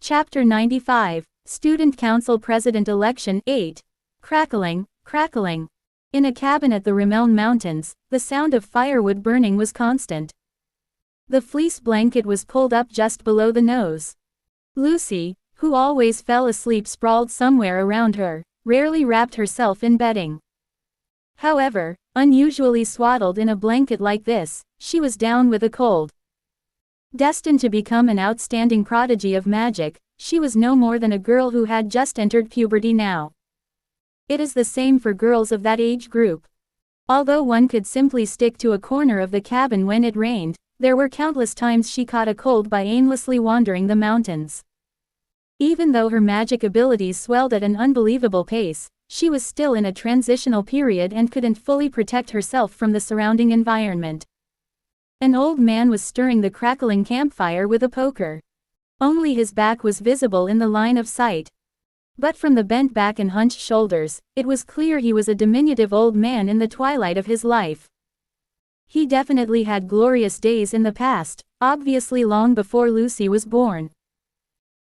Chapter 95, Student Council President Election 8. Crackling, crackling. In a cabin at the Rimmel Mountains, the sound of firewood burning was constant. The fleece blanket was pulled up just below the nose. Lucy, who always fell asleep sprawled somewhere around her, rarely wrapped herself in bedding. However, unusually swaddled in a blanket like this, she was down with a cold. Destined to become an outstanding prodigy of magic, she was no more than a girl who had just entered puberty now. It is the same for girls of that age group. Although one could simply stick to a corner of the cabin when it rained, there were countless times she caught a cold by aimlessly wandering the mountains. Even though her magic abilities swelled at an unbelievable pace, she was still in a transitional period and couldn't fully protect herself from the surrounding environment. An old man was stirring the crackling campfire with a poker. Only his back was visible in the line of sight. But from the bent back and hunched shoulders, it was clear he was a diminutive old man in the twilight of his life. He definitely had glorious days in the past, obviously long before Lucy was born.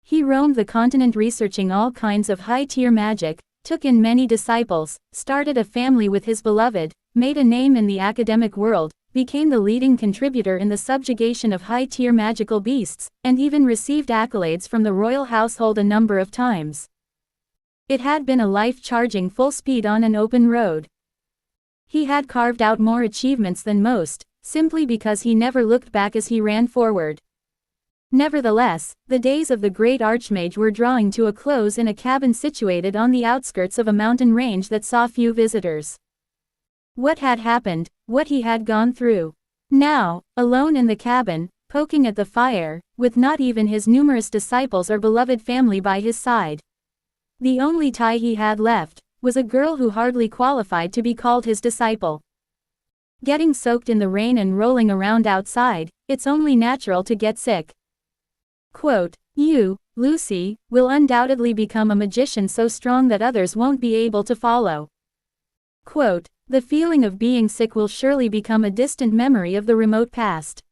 He roamed the continent researching all kinds of high-tier magic, took in many disciples, started a family with his beloved, made a name in the academic world, became the leading contributor in the subjugation of high-tier magical beasts, and even received accolades from the royal household a number of times. It had been a life charging full speed on an open road. He had carved out more achievements than most, simply because he never looked back as he ran forward. Nevertheless, the days of the great archmage were drawing to a close in a cabin situated on the outskirts of a mountain range that saw few visitors. What had happened, what he had gone through. Now, alone in the cabin, poking at the fire, with not even his numerous disciples or beloved family by his side. The only tie he had left was a girl who hardly qualified to be called his disciple. Getting soaked in the rain and rolling around outside, it's only natural to get sick. Quote, "You, Lucy, will undoubtedly become a magician so strong that others won't be able to follow." Quote, "The feeling of being sick will surely become a distant memory of the remote past."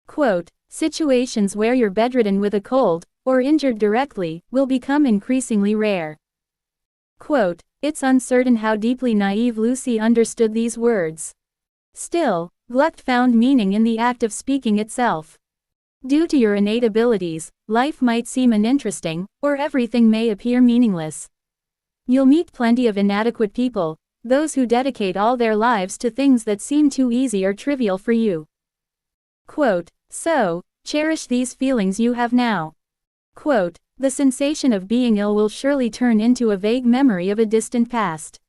Quote, "Situations where you're bedridden with a cold, or injured directly, will become increasingly rare." Quote, it's uncertain how deeply naive Lucy understood these words. Still, Gluck found meaning in the act of speaking itself. Due to your innate abilities, life might seem uninteresting, or everything may appear meaningless. You'll meet plenty of inadequate people, those who dedicate all their lives to things that seem too easy or trivial for you. Quote, so, cherish these feelings you have now. Quote, the sensation of being ill will surely turn into a vague memory of a distant past.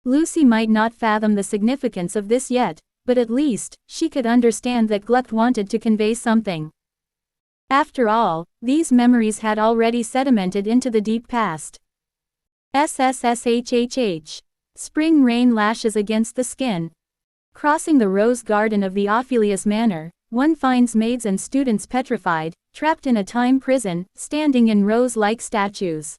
Lucy might not fathom the significance of this yet, but at least, she could understand that Gluck wanted to convey something. After all, these memories had already sedimented into the deep past. SSSHHH. Spring rain lashes against the skin. Crossing the rose garden of the Ophelius Manor, one finds maids and students petrified, trapped in a time prison, standing in rows like statues.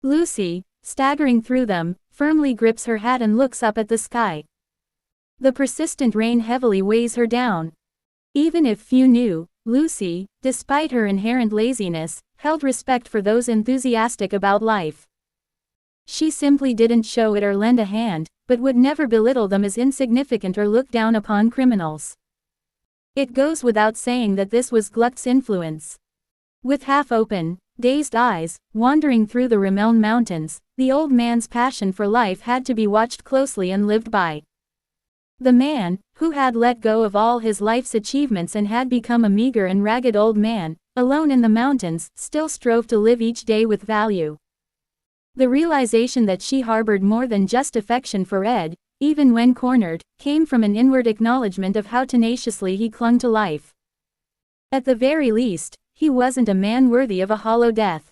Lucy, staggering through them, firmly grips her hat and looks up at the sky. The persistent rain heavily weighs her down. Even if few knew, Lucy, despite her inherent laziness, held respect for those enthusiastic about life. She simply didn't show it or lend a hand, but would never belittle them as insignificant or look down upon criminals. It goes without saying that this was Gluck's influence. With half-open, dazed eyes, wandering through the Rimmel Mountains, the old man's passion for life had to be watched closely and lived by. The man, who had let go of all his life's achievements and had become a meager and ragged old man, alone in the mountains, still strove to live each day with value. The realization that she harbored more than just affection for Ed, even when cornered, came from an inward acknowledgement of how tenaciously he clung to life. At the very least, he wasn't a man worthy of a hollow death.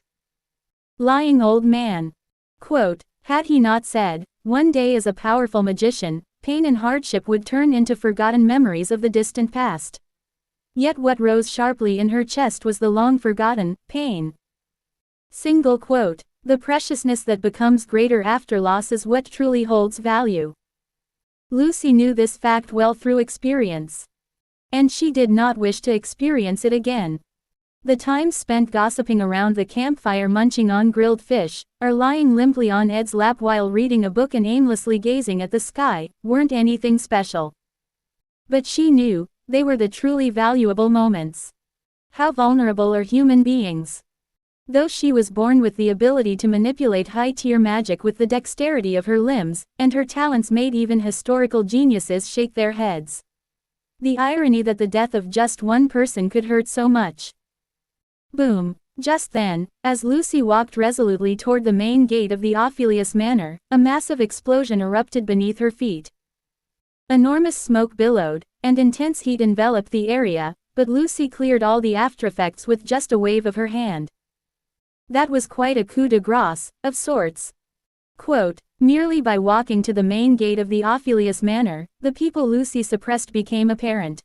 Lying old man. Quote, had he not said, one day as a powerful magician, pain and hardship would turn into forgotten memories of the distant past. Yet what rose sharply in her chest was the long-forgotten pain. Single quote, the preciousness that becomes greater after loss is what truly holds value. Lucy knew this fact well through experience. And she did not wish to experience it again. The time spent gossiping around the campfire munching on grilled fish, or lying limply on Ed's lap while reading a book and aimlessly gazing at the sky, weren't anything special. But she knew, they were the truly valuable moments. How vulnerable are human beings? Though she was born with the ability to manipulate high-tier magic with the dexterity of her limbs, and her talents made even historical geniuses shake their heads. The irony that the death of just one person could hurt so much. Boom! Just then, as Lucy walked resolutely toward the main gate of the Ophelius Manor, a massive explosion erupted beneath her feet. Enormous smoke billowed, and intense heat enveloped the area, but Lucy cleared all the aftereffects with just a wave of her hand. That was quite a coup de grace, of sorts. Quote, merely by walking to the main gate of the Ophelius Manor, the people Lucy suppressed became apparent.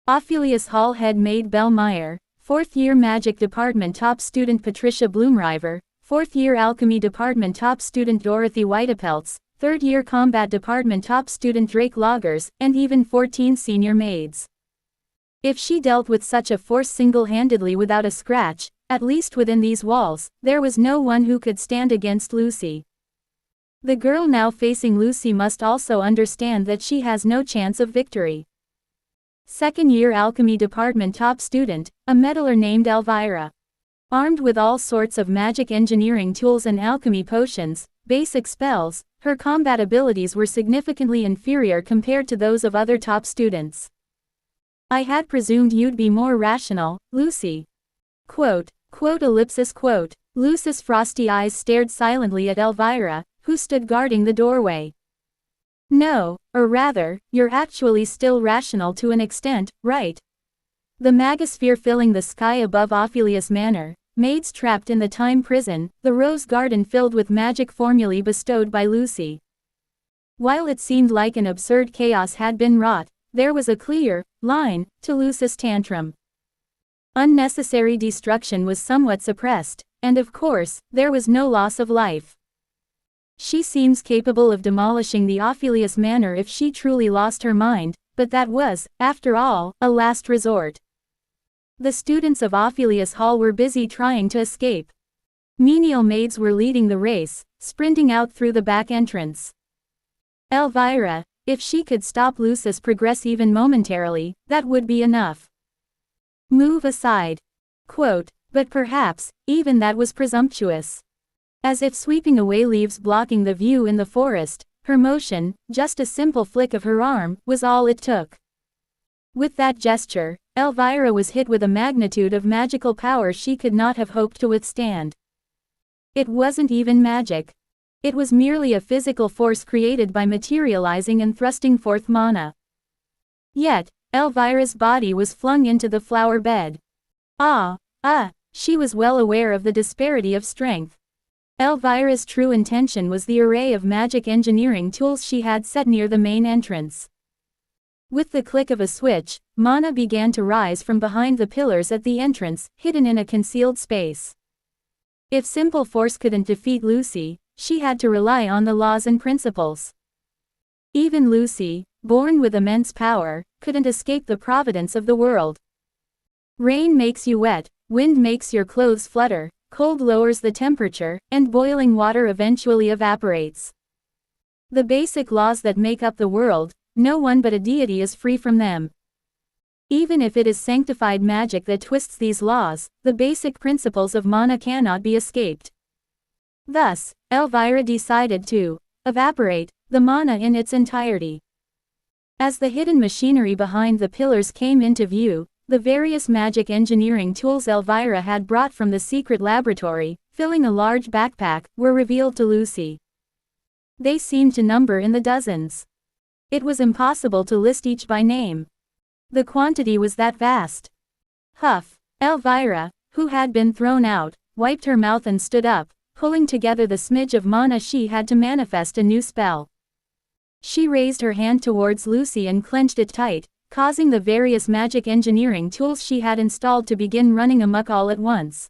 Ophelius Hall head maid Belle Meyer, 4th-year Magic Department top student Patricia Bloomriver, 4th-year Alchemy Department top student Dorothy Whitepelts, 3rd-year Combat Department top student Drake Loggers, and even 14 senior maids. If she dealt with such a force single-handedly without a scratch, at least within these walls, there was no one who could stand against Lucy. The girl now facing Lucy must also understand that she has no chance of victory. 2nd-year Alchemy Department top student, a meddler named Elvira. Armed with all sorts of magic engineering tools and alchemy potions, basic spells, her combat abilities were significantly inferior compared to those of other top students. I had presumed you'd be more rational, Lucy. Quote, ellipsis quote. Lucy's frosty eyes stared silently at Elvira, who stood guarding the doorway. No, or rather, you're actually still rational to an extent, right? The magosphere filling the sky above Ophelius Manor, maids trapped in the time prison, the rose garden filled with magic formulae bestowed by Lucy. While it seemed like an absurd chaos had been wrought, there was a clear line to Lucy's tantrum. Unnecessary destruction was somewhat suppressed, and of course, there was no loss of life. She seems capable of demolishing the Ophelius Manor if she truly lost her mind, but that was, after all, a last resort. The students of Ophelius Hall were busy trying to escape. Menial maids were leading the race, sprinting out through the back entrance. Elvira, if she could stop Lucy's progress even momentarily, that would be enough. Move aside. Quote, but perhaps, even that was presumptuous. As if sweeping away leaves blocking the view in the forest, her motion, just a simple flick of her arm, was all it took. With that gesture, Elvira was hit with a magnitude of magical power she could not have hoped to withstand. It wasn't even magic. It was merely a physical force created by materializing and thrusting forth mana. Yet, Elvira's body was flung into the flower bed. She was well aware of the disparity of strength. Elvira's true intention was the array of magic engineering tools she had set near the main entrance. With the click of a switch, mana began to rise from behind the pillars at the entrance, hidden in a concealed space. If simple force couldn't defeat Lucy, she had to rely on the laws and principles. Even Lucy, born with immense power, couldn't escape the providence of the world. Rain makes you wet, wind makes your clothes flutter, cold lowers the temperature, and boiling water eventually evaporates. The basic laws that make up the world, no one but a deity is free from them. Even if it is sanctified magic that twists these laws, the basic principles of mana cannot be escaped. Thus, Elvira decided to evaporate the mana in its entirety. As the hidden machinery behind the pillars came into view, the various magic engineering tools Elvira had brought from the secret laboratory, filling a large backpack, were revealed to Lucy. They seemed to number in the dozens. It was impossible to list each by name. The quantity was that vast. Huff. Elvira, who had been thrown out, wiped her mouth and stood up, pulling together the smidge of mana she had to manifest a new spell. She raised her hand towards Lucy and clenched it tight, causing the various magic engineering tools she had installed to begin running amok all at once.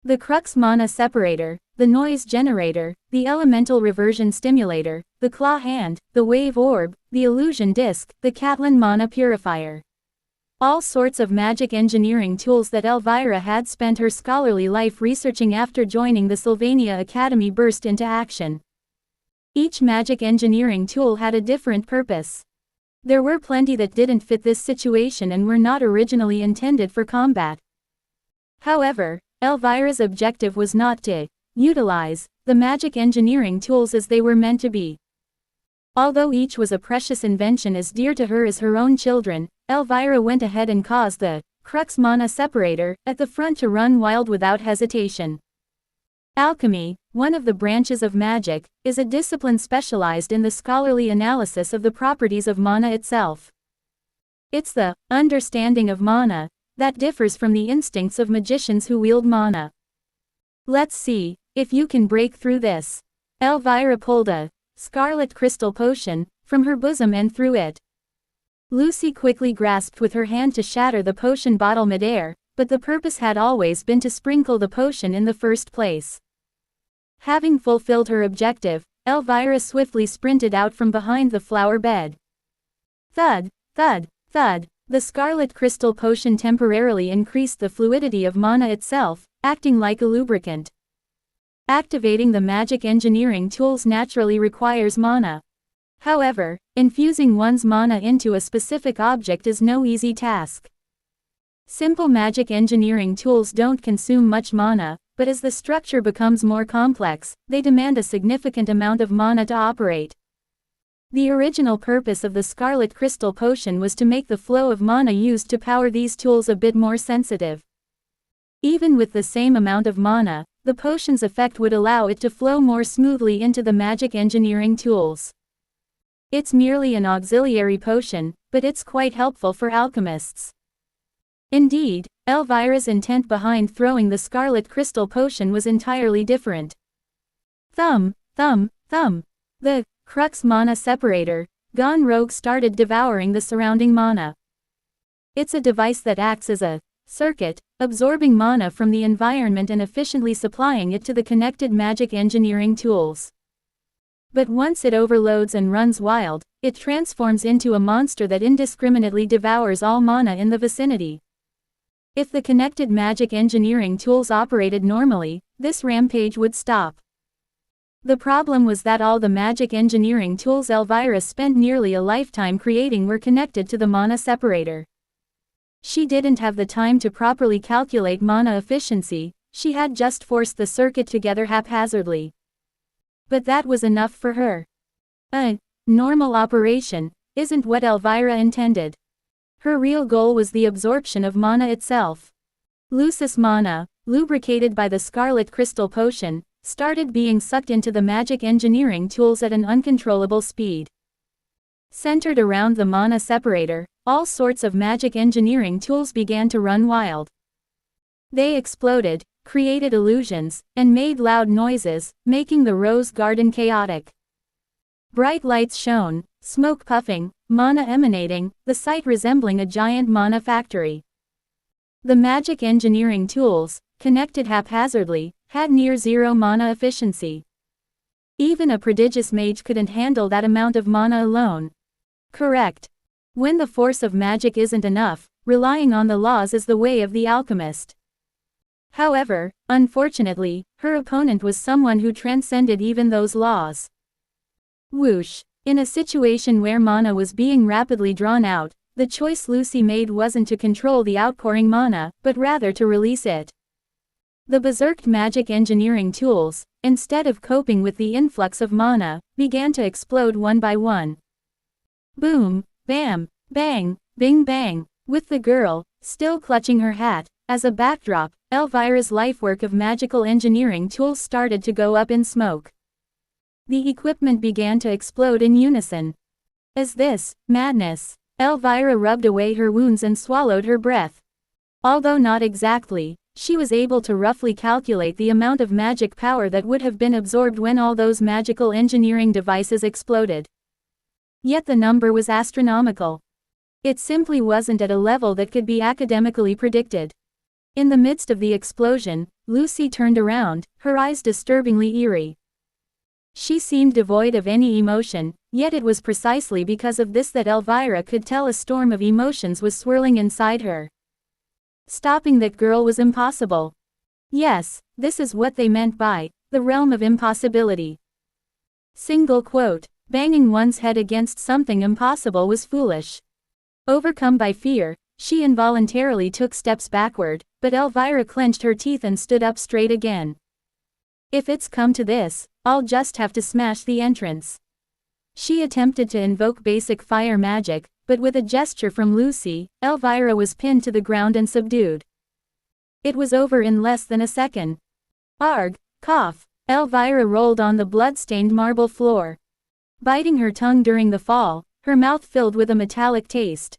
The Crux Mana Separator, the Noise Generator, the Elemental Reversion Stimulator, the Claw Hand, the Wave Orb, the Illusion Disc, the Catlin Mana Purifier. All sorts of magic engineering tools that Elvira had spent her scholarly life researching after joining the Sylvania Academy burst into action. Each magic engineering tool had a different purpose. There were plenty that didn't fit this situation and were not originally intended for combat. However, Elvira's objective was not to utilize the magic engineering tools as they were meant to be. Although each was a precious invention as dear to her as her own children, Elvira went ahead and caused the crux mana separator at the front to run wild without hesitation. Alchemy, one of the branches of magic, is a discipline specialized in the scholarly analysis of the properties of mana itself. It's the understanding of mana that differs from the instincts of magicians who wield mana. Let's see if you can break through this. Elvira pulled a scarlet crystal potion from her bosom and threw it. Lucy quickly grasped with her hand to shatter the potion bottle midair, but the purpose had always been to sprinkle the potion in the first place. Having fulfilled her objective, Elvira swiftly sprinted out from behind the flower bed. Thud, thud, thud. The scarlet crystal potion temporarily increased the fluidity of mana itself, acting like a lubricant. Activating the magic engineering tools naturally requires mana. However, infusing one's mana into a specific object is no easy task. Simple magic engineering tools don't consume much mana, but as the structure becomes more complex, they demand a significant amount of mana to operate. The original purpose of the Scarlet Crystal Potion was to make the flow of mana used to power these tools a bit more sensitive. Even with the same amount of mana, the potion's effect would allow it to flow more smoothly into the magic engineering tools. It's merely an auxiliary potion, but it's quite helpful for alchemists. Indeed, Elvira's intent behind throwing the Scarlet Crystal Potion was entirely different. Thumb, thumb, thumb. The crux mana separator, gone rogue, started devouring the surrounding mana. It's a device that acts as a circuit, absorbing mana from the environment and efficiently supplying it to the connected magic engineering tools. But once it overloads and runs wild, it transforms into a monster that indiscriminately devours all mana in the vicinity. If the connected magic engineering tools operated normally, this rampage would stop. The problem was that all the magic engineering tools Elvira spent nearly a lifetime creating were connected to the mana separator. She didn't have the time to properly calculate mana efficiency, she had just forced the circuit together haphazardly. But that was enough for her. A normal operation isn't what Elvira intended. Her real goal was the absorption of mana itself. Lucis mana, lubricated by the Scarlet Crystal Potion, started being sucked into the magic engineering tools at an uncontrollable speed. Centered around the mana separator, all sorts of magic engineering tools began to run wild. They exploded, created illusions, and made loud noises, making the rose garden chaotic. Bright lights shone, smoke puffing, mana emanating, the sight resembling a giant mana factory. The magic engineering tools, connected haphazardly, had near zero mana efficiency. Even a prodigious mage couldn't handle that amount of mana alone. Correct. When the force of magic isn't enough, relying on the laws is the way of the alchemist. However, unfortunately, her opponent was someone who transcended even those laws. Whoosh. In a situation where mana was being rapidly drawn out, the choice Lucy made wasn't to control the outpouring mana, but rather to release it. The berserked magic engineering tools, instead of coping with the influx of mana, began to explode one by one. Boom, bam, bang, bing bang, with the girl, still clutching her hat, as a backdrop, Elvira's lifework of magical engineering tools started to go up in smoke. The equipment began to explode in unison. As this madness, Elvira rubbed away her wounds and swallowed her breath. Although not exactly, she was able to roughly calculate the amount of magic power that would have been absorbed when all those magical engineering devices exploded. Yet the number was astronomical. It simply wasn't at a level that could be academically predicted. In the midst of the explosion, Lucy turned around, her eyes disturbingly eerie. She seemed devoid of any emotion, yet it was precisely because of this that Elvira could tell a storm of emotions was swirling inside her. Stopping that girl was impossible. Yes, this is what they meant by the realm of impossibility. Single quote. Banging one's head against something impossible was foolish. Overcome by fear, she involuntarily took steps backward, but Elvira clenched her teeth and stood up straight again. If it's come to this, I'll just have to smash the entrance. She attempted to invoke basic fire magic, but with a gesture from Lucy, Elvira was pinned to the ground and subdued. It was over in less than a second. Arg, cough. Elvira rolled on the blood-stained marble floor. Biting her tongue during the fall, her mouth filled with a metallic taste.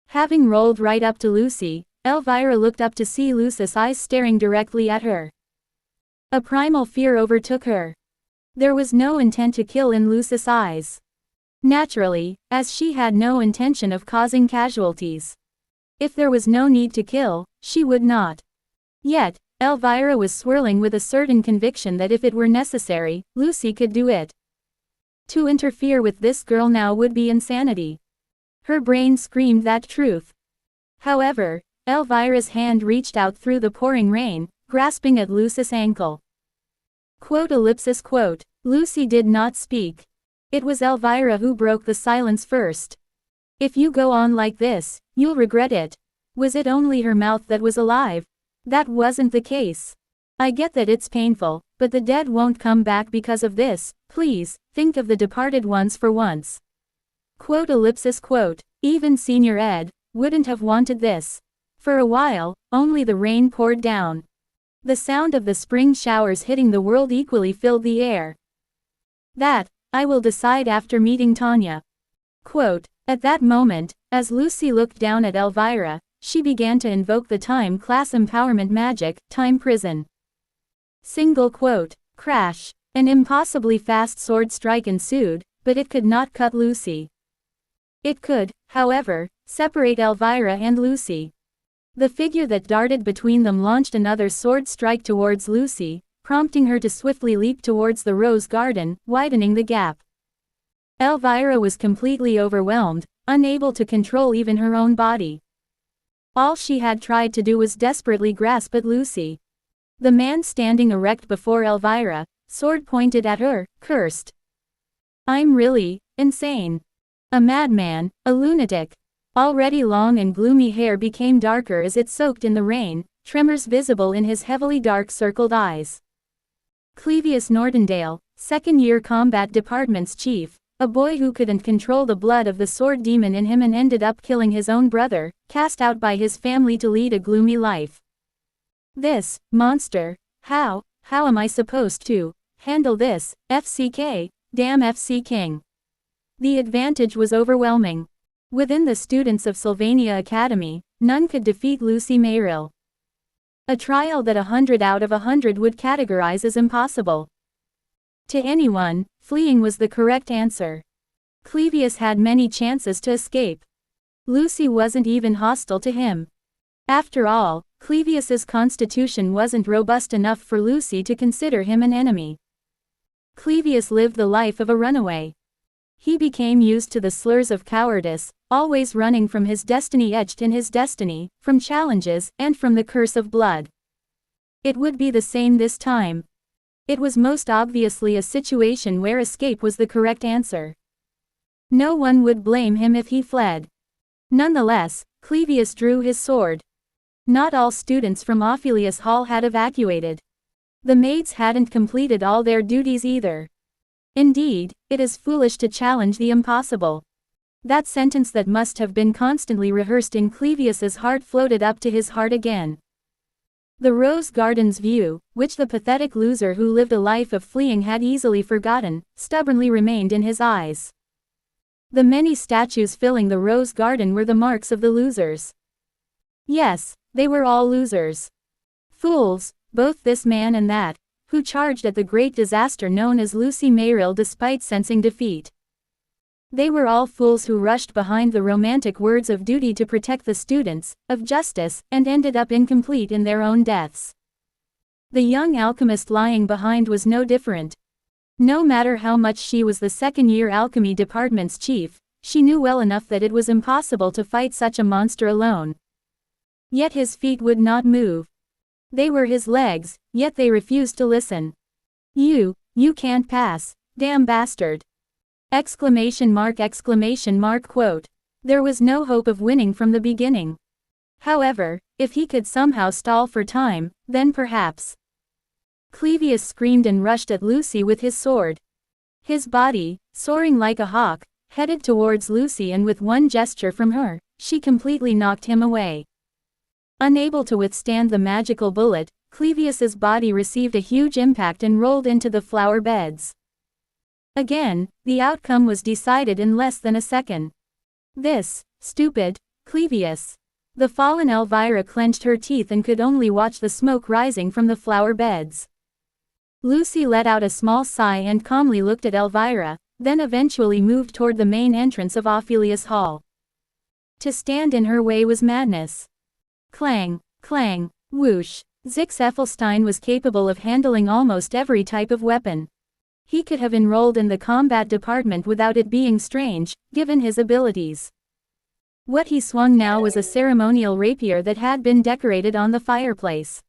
Having rolled right up to Lucy, Elvira looked up to see Lucy's eyes staring directly at her. A primal fear overtook her. There was no intent to kill in Lucy's eyes. Naturally, as she had no intention of causing casualties. If there was no need to kill, she would not. Yet, Elvira was swirling with a certain conviction that if it were necessary, Lucy could do it. To interfere with this girl now would be insanity. Her brain screamed that truth. However, Elvira's hand reached out through the pouring rain, grasping at Lucy's ankle. Quote. Lucy did not speak. It was Elvira who broke the silence first. If you go on like this, you'll regret it. Was it only her mouth that was alive? That wasn't the case. I get that it's painful, but the dead won't come back because of this. Please, think of the departed ones for once. Quote. Even Senior Ed wouldn't have wanted this. For a while, only the rain poured down. The sound of the spring showers hitting the world equally filled the air. That, I will decide after meeting Tanya. Quote. At that moment, as Lucy looked down at Elvira, she began to invoke the time class empowerment magic, time prison. Single quote. Crash. An impossibly fast sword strike ensued, but it could not cut Lucy. It could, however, separate Elvira and Lucy. The figure that darted between them launched another sword strike towards Lucy, prompting her to swiftly leap towards the rose garden, widening the gap. Elvira was completely overwhelmed, unable to control even her own body. All she had tried to do was desperately grasp at Lucy. The man standing erect before Elvira, sword pointed at her, cursed. I'm really insane. A madman, a lunatic. Already long and gloomy hair became darker as it soaked in the rain, tremors visible in his heavily dark-circled eyes. Clevius Nordendale, second-year combat department's chief, a boy who couldn't control the blood of the sword demon in him and ended up killing his own brother, cast out by his family to lead a gloomy life. This monster, how am I supposed to handle this, FCK, damn FC King. The advantage was overwhelming. Within the students of Sylvania Academy, none could defeat Lucy Mayrill. A trial that 100 out of 100 would categorize as impossible. To anyone, fleeing was the correct answer. Clevius had many chances to escape. Lucy wasn't even hostile to him. After all, Clevius's constitution wasn't robust enough for Lucy to consider him an enemy. Clevius lived the life of a runaway. He became used to the slurs of cowardice, always running from his destiny etched in his destiny, from challenges, and from the curse of blood. It would be the same this time. It was most obviously a situation where escape was the correct answer. No one would blame him if he fled. Nonetheless, Clevius drew his sword. Not all students from Ophelius Hall had evacuated. The maids hadn't completed all their duties either. Indeed, it is foolish to challenge the impossible. That sentence that must have been constantly rehearsed in Clevius's heart floated up to his heart again. The rose garden's view, which the pathetic loser who lived a life of fleeing had easily forgotten, stubbornly remained in his eyes. The many statues filling the rose garden were the marks of the losers. Yes, they were all losers. Fools, both this man and that, who charged at the great disaster known as Lucy Mayrill despite sensing defeat. They were all fools who rushed behind the romantic words of duty to protect the students, of justice, and ended up incomplete in their own deaths. The young alchemist lying behind was no different. No matter how much she was the second-year alchemy department's chief, she knew well enough that it was impossible to fight such a monster alone. Yet his feet would not move. They were his legs, yet they refused to listen. You can't pass, damn bastard! Exclamation mark! Quote. There was no hope of winning from the beginning. However, if he could somehow stall for time, then perhaps. Clevius screamed and rushed at Lucy with his sword. His body, soaring like a hawk, headed towards Lucy, and with one gesture from her, she completely knocked him away. Unable to withstand the magical bullet, Clevius's body received a huge impact and rolled into the flower beds. Again, the outcome was decided in less than a second. This, stupid, Clevius. The fallen Elvira clenched her teeth and could only watch the smoke rising from the flower beds. Lucy let out a small sigh and calmly looked at Elvira, then eventually moved toward the main entrance of Ophelia's hall. To stand in her way was madness. Clang, clang, whoosh. Zix Effelstein was capable of handling almost every type of weapon. He could have enrolled in the combat department without it being strange, given his abilities. What he swung now was a ceremonial rapier that had been decorated on the fireplace.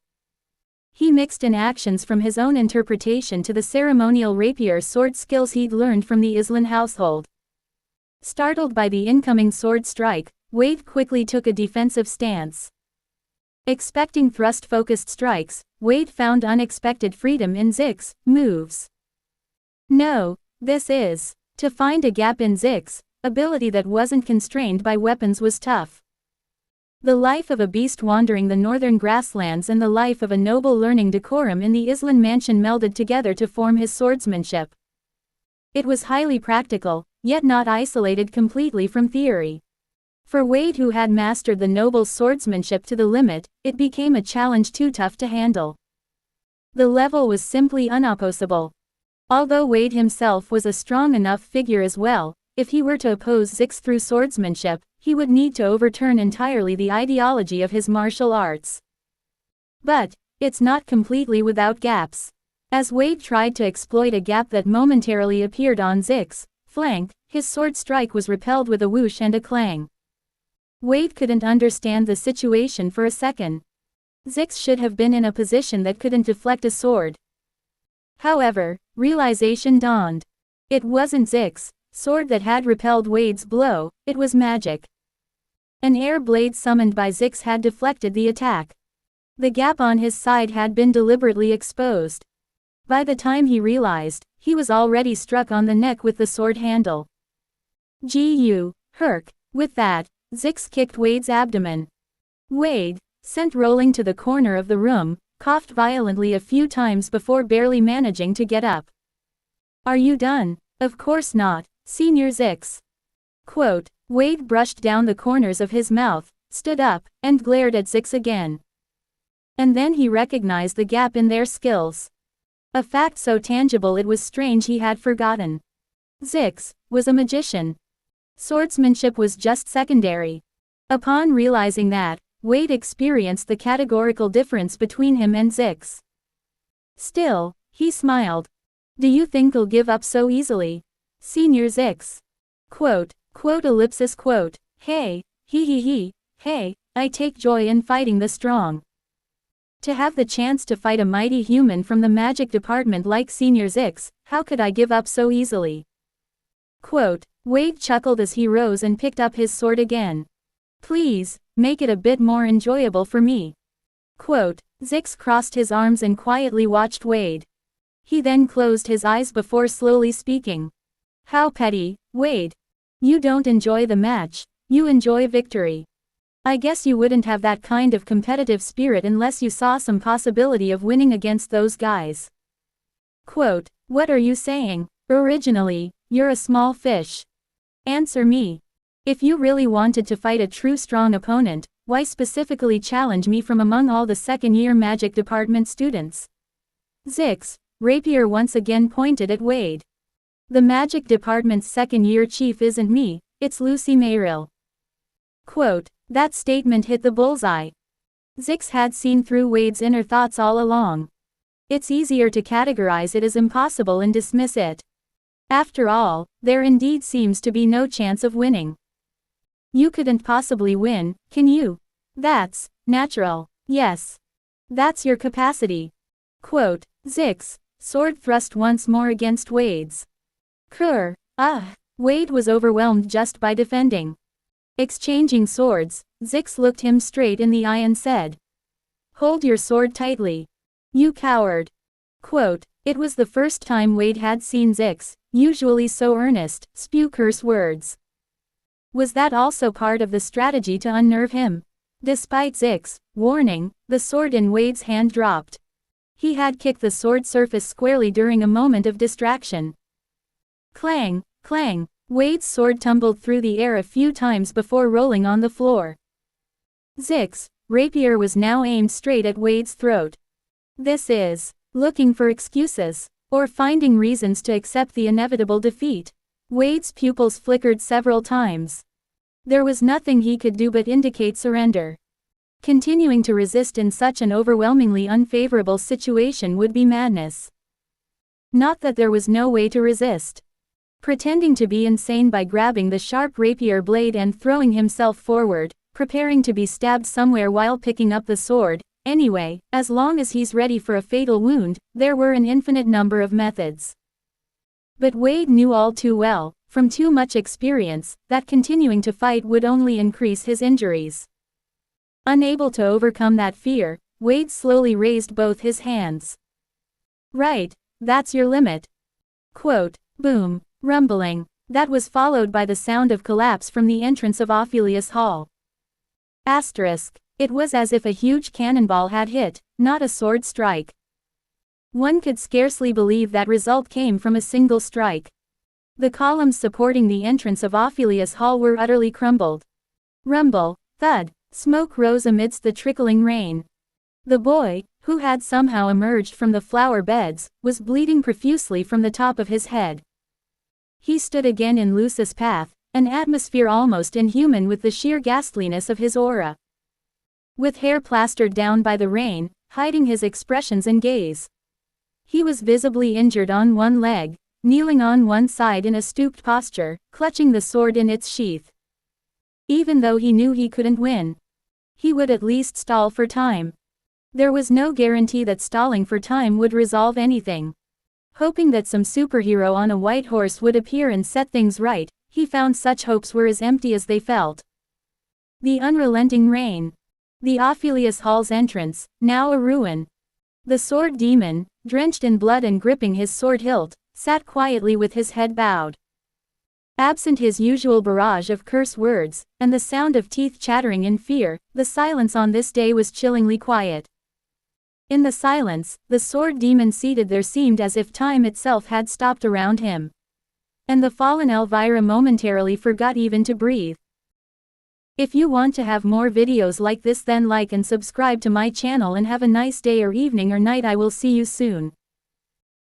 He mixed in actions from his own interpretation to the ceremonial rapier sword skills he'd learned from the Islan household. Startled by the incoming sword strike, Wade quickly took a defensive stance. Expecting thrust-focused strikes, Wade found unexpected freedom in Zix's moves. No, this is. To find a gap in Zix's ability that wasn't constrained by weapons was tough. The life of a beast wandering the northern grasslands and the life of a noble learning decorum in the Islan mansion melded together to form his swordsmanship. It was highly practical, yet not isolated completely from theory. For Wade, who had mastered the noble's swordsmanship to the limit, it became a challenge too tough to handle. The level was simply unopposable. Although Wade himself was a strong enough figure as well, if he were to oppose Zix through swordsmanship, he would need to overturn entirely the ideology of his martial arts. But it's not completely without gaps. As Wade tried to exploit a gap that momentarily appeared on Zix's flank, his sword strike was repelled with a whoosh and a clang. Wade couldn't understand the situation for a second. Zix should have been in a position that couldn't deflect a sword. However, realization dawned. It wasn't Zix's sword that had repelled Wade's blow, it was magic. An air blade summoned by Zix had deflected the attack. The gap on his side had been deliberately exposed. By the time he realized, he was already struck on the neck with the sword handle. Herc. With that, Zix kicked Wade's abdomen. Wade, sent rolling to the corner of the room, coughed violently a few times before barely managing to get up. Are you done? Of course not, Senior Zix. Quote. Wade brushed down the corners of his mouth, stood up, and glared at Zix again. And then he recognized the gap in their skills. A fact so tangible it was strange he had forgotten. Zix was a magician. Swordsmanship was just secondary. Upon realizing that, Wade experienced the categorical difference between him and Zix. Still, he smiled. Do you think he'll give up so easily? Senior Zix. Quote, hey, hey, I take joy in fighting the strong. To have the chance to fight a mighty human from the magic department like Senior Zix, how could I give up so easily? Quote, Wade chuckled as he rose and picked up his sword again. Please, make it a bit more enjoyable for me. Quote, Zix crossed his arms and quietly watched Wade. He then closed his eyes before slowly speaking. How petty, Wade. You don't enjoy the match, you enjoy victory. I guess you wouldn't have that kind of competitive spirit unless you saw some possibility of winning against those guys. Quote, what are you saying? Originally, you're a small fish. Answer me. If you really wanted to fight a true strong opponent, why specifically challenge me from among all the second-year magic department students? Zix, rapier once again pointed at Wade. The magic department's second-year chief isn't me, it's Lucy Mayrill. Quote, that statement hit the bullseye. Zix had seen through Wade's inner thoughts all along. It's easier to categorize it as impossible and dismiss it. After all, there indeed seems to be no chance of winning. You couldn't possibly win, can you? That's natural. Yes. That's your capacity. Quote, Zix, sword thrust once more against Wade's. Krr. Wade was overwhelmed just by defending. Exchanging swords, Zix looked him straight in the eye and said, Hold your sword tightly. You coward. Quote, it was the first time Wade had seen Zix, usually so earnest, spew curse words. Was that also part of the strategy to unnerve him? Despite Zix's warning, the sword in Wade's hand dropped. He had kicked the sword surface squarely during a moment of distraction. Clang, clang, Wade's sword tumbled through the air a few times before rolling on the floor. Zix's rapier was now aimed straight at Wade's throat. This is looking for excuses, or finding reasons to accept the inevitable defeat. Wade's pupils flickered several times. There was nothing he could do but indicate surrender. Continuing to resist in such an overwhelmingly unfavorable situation would be madness. Not that there was no way to resist. Pretending to be insane by grabbing the sharp rapier blade and throwing himself forward, preparing to be stabbed somewhere while picking up the sword, anyway, as long as he's ready for a fatal wound, there were an infinite number of methods. But Wade knew all too well, from too much experience, that continuing to fight would only increase his injuries. Unable to overcome that fear, Wade slowly raised both his hands. Right, that's your limit. Quote, boom, rumbling, that was followed by the sound of collapse from the entrance of Ophelius Hall. Asterisk, it was as if a huge cannonball had hit, not a sword strike. One could scarcely believe that result came from a single strike. The columns supporting the entrance of Ophelius Hall were utterly crumbled. Rumble, thud, smoke rose amidst the trickling rain. The boy, who had somehow emerged from the flower beds, was bleeding profusely from the top of his head. He stood again in Lucis' path, an atmosphere almost inhuman with the sheer ghastliness of his aura. With hair plastered down by the rain, hiding his expressions and gaze. He was visibly injured on one leg, kneeling on one side in a stooped posture, clutching the sword in its sheath. Even though he knew he couldn't win, he would at least stall for time. There was no guarantee that stalling for time would resolve anything. Hoping that some superhero on a white horse would appear and set things right, he found such hopes were as empty as they felt. The unrelenting rain. The Ophelius Hall's entrance, now a ruin. The sword demon, drenched in blood and gripping his sword hilt, sat quietly with his head bowed. Absent his usual barrage of curse words, and the sound of teeth chattering in fear, the silence on this day was chillingly quiet. In the silence, the sword demon seated there seemed as if time itself had stopped around him. And the fallen Elvira momentarily forgot even to breathe. If you want to have more videos like this, then like and subscribe to my channel, and have a nice day or evening or night. I will see you soon.